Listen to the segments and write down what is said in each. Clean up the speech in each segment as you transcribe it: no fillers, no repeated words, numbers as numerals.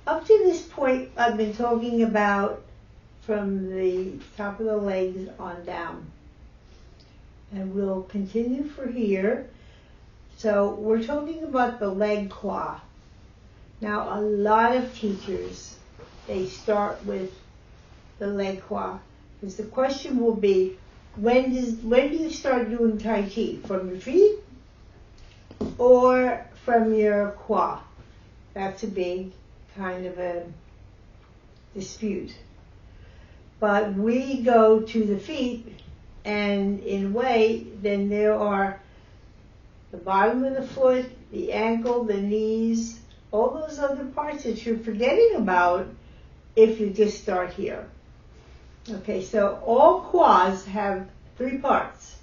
Up to this point, I've been talking about from the top of the legs on down. And we'll continue for here. So we're talking about the leg qua. Now, a lot of teachers, they start with the leg qua. Because the question will be, when do you start doing Tai Chi? From your feet or from your qua? That's a big kind of a dispute. But we go to the feet, and in a way, then there are the bottom of the foot, the ankle, the knees, all those other parts that you're forgetting about if you just start here. Okay, so all quas have three parts.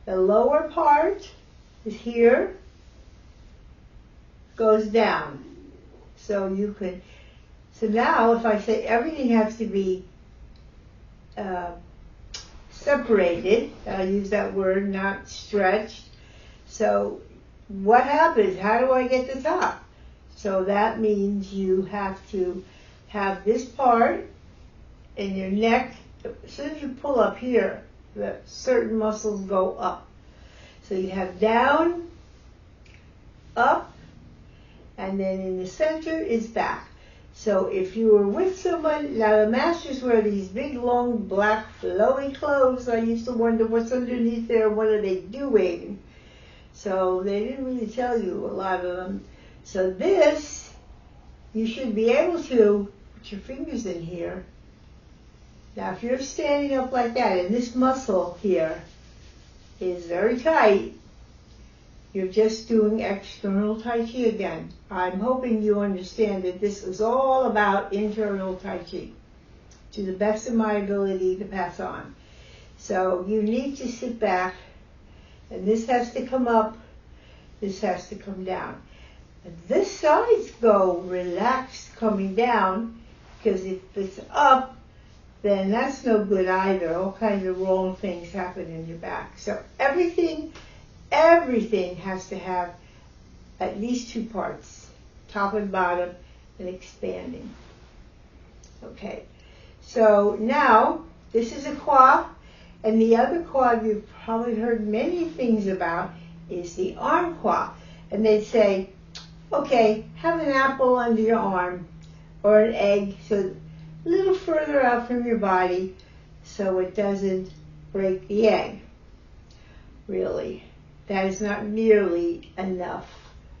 The lower part is here, goes down. So now if I say everything has to be separated, I'll use that word, not stretched. So what happens? How do I get the top? So that means you have to have this part in your neck. As soon as you pull up here, certain muscles go up. So you have down, up, and then in the center is back. So if you were with someone, now the masters wear these big, long, black, flowy clothes. I used to wonder what's underneath there, what are they doing? So they didn't really tell you, a lot of them. So this, you should be able to put your fingers in here. Now if you're standing up like that, and this muscle here is very tight, you're just doing external Tai Chi again. I'm hoping you understand that this is all about internal Tai Chi, to the best of my ability to pass on. So you need to sit back, and this has to come up, this has to come down. And this sides go relaxed coming down, because if it's up, then that's no good either. All kinds of wrong things happen in your back. So everything has to have at least two parts, top and bottom, and expanding. Okay, so now this is a qua, and the other qua you've probably heard many things about is the arm qua. And they'd say, okay, have an apple under your arm or an egg, so a little further out from your body so it doesn't break the egg. Really, that is not nearly enough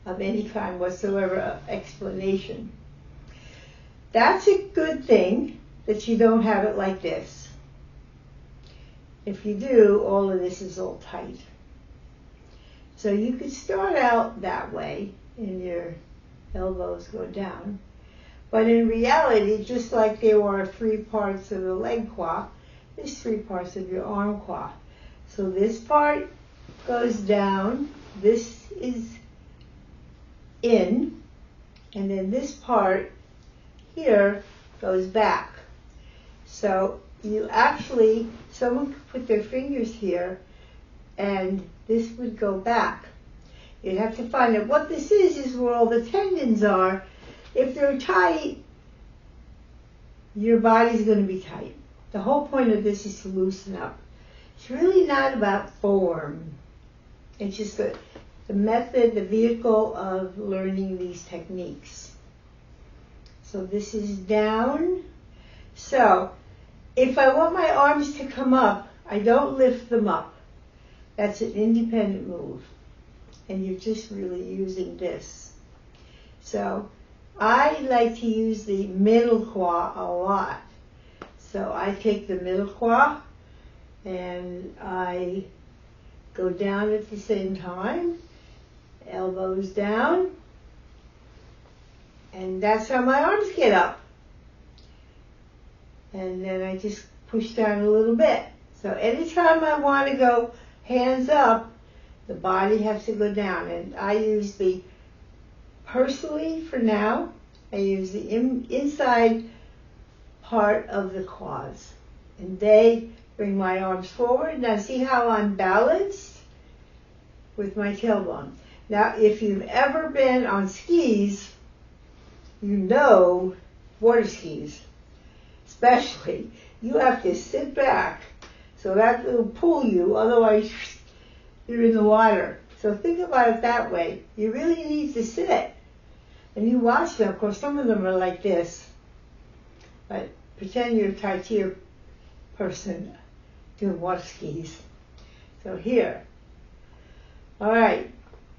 of any kind whatsoever of explanation. That's a good thing that you don't have it like this. If you do, all of this is all tight. So you could start out that way, and your elbows go down. But in reality, just like there are three parts of the leg qua, there's three parts of your arm qua. So this part goes down, this is in, and then this part here goes back. So you actually, someone could put their fingers here, and this would go back. You'd have to find out what this is where all the tendons are. If they're tight, your body's going to be tight. The whole point of this is to loosen up. It's really not about form. It's just the method, the vehicle of learning these techniques. So this is down. So if I want my arms to come up, I don't lift them up. That's an independent move. And you're just really using this. So I like to use the middle qua a lot. So I take the middle qua and I go down at the same time, elbows down, and that's how my arms get up. And then I just push down a little bit. So anytime I want to go hands up, the body has to go down. And I use personally for now, I use the inside part of the quads. And they bring my arms forward. Now see how I'm balanced with my tailbone. Now if you've ever been on skis, you know water skis, especially, you have to sit back so that will pull you, otherwise you're in the water. So think about it that way. You really need to sit. And you watch them. Of course, some of them are like this. But pretend you're a Tai Chi person doing water skis. So here. All right.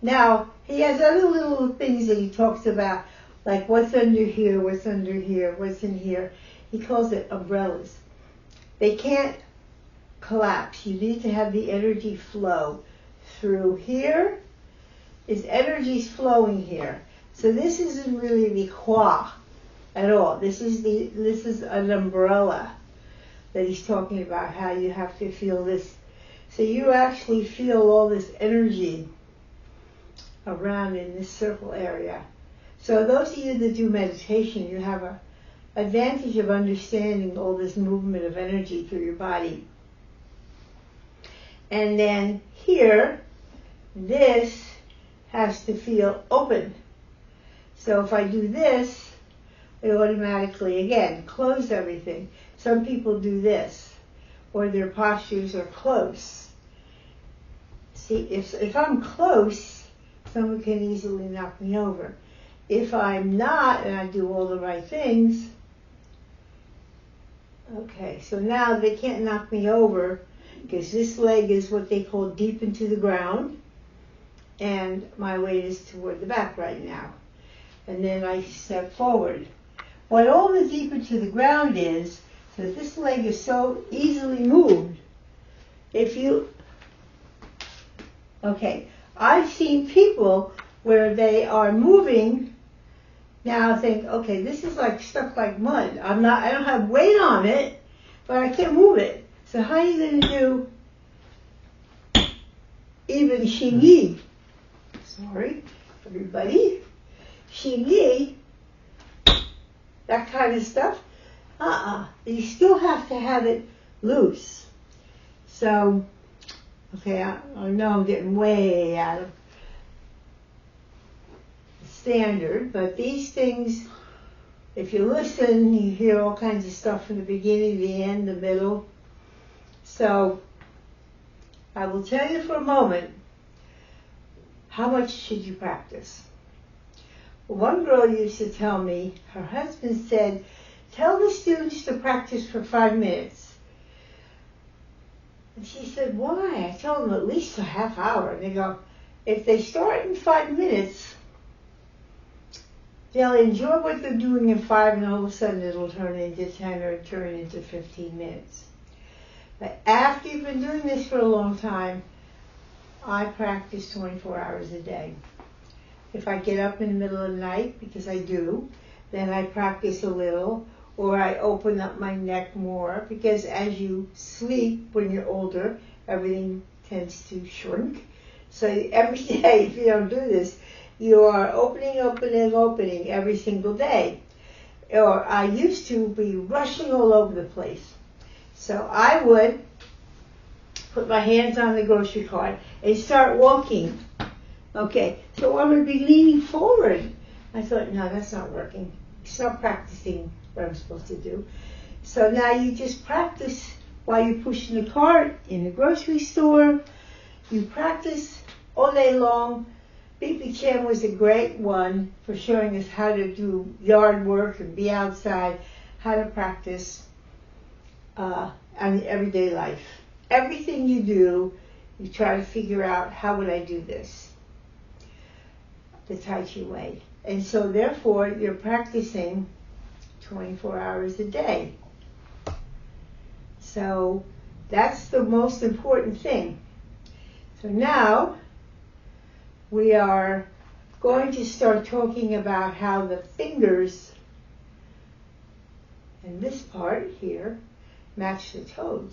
Now, he has other little things that he talks about, like what's under here, what's under here, what's in here. He calls it umbrellas. They can't collapse. You need to have the energy flow. Through here is energies flowing here. So this isn't really the hua at all. This is an umbrella that he's talking about, how you have to feel this. So you actually feel all this energy around in this circle area. So those of you that do meditation, you have an advantage of understanding all this movement of energy through your body. And then here, this has to feel open. So if I do this, it automatically, again, close everything. Some people do this, or their postures are close. See, if I'm close, someone can easily knock me over. If I'm not, and I do all the right things, okay, so now they can't knock me over, because this leg is what they call deep into the ground, and my weight is toward the back right now. And then I step forward. What all the deeper to the ground is, that this leg is so easily moved. Okay, I've seen people where they are moving, now think, okay, this is like stuck like mud. I don't have weight on it, but I can't move it. So how are you going to do even Xingyi? Sorry, everybody. Xingyi, that kind of stuff. You still have to have it loose. So, okay, I know I'm getting way out of the standard, but these things, if you listen, you hear all kinds of stuff from the beginning, the end, the middle. So, I will tell you for a moment, how much should you practice? One girl used to tell me, her husband said, tell the students to practice for 5 minutes. And she said, why? I told them at least a half hour. And they go, if they start in 5 minutes, they'll enjoy what they're doing in 5, and all of a sudden it'll turn into 10 or turn into 15 minutes. But after you've been doing this for a long time, I practice 24 hours a day. If I get up in the middle of the night, because I do, then I practice a little, or I open up my neck more, because as you sleep when you're older, everything tends to shrink. So every day, if you don't do this, you are opening every single day. Or I used to be rushing all over the place. So I would put my hands on the grocery cart and start walking. Okay, so I would be leaning forward. I thought, no, that's not working. It's not practicing what I'm supposed to do. So now you just practice while you're pushing the cart in the grocery store. You practice all day long. B.P. Chan was a great one for showing us how to do yard work and be outside, how to practice on everyday life. Everything you do, you try to figure out, how would I do this? The Tai Chi way. And so therefore, you're practicing 24 hours a day. So that's the most important thing. So now we are going to start talking about how the fingers and this part here match the toes.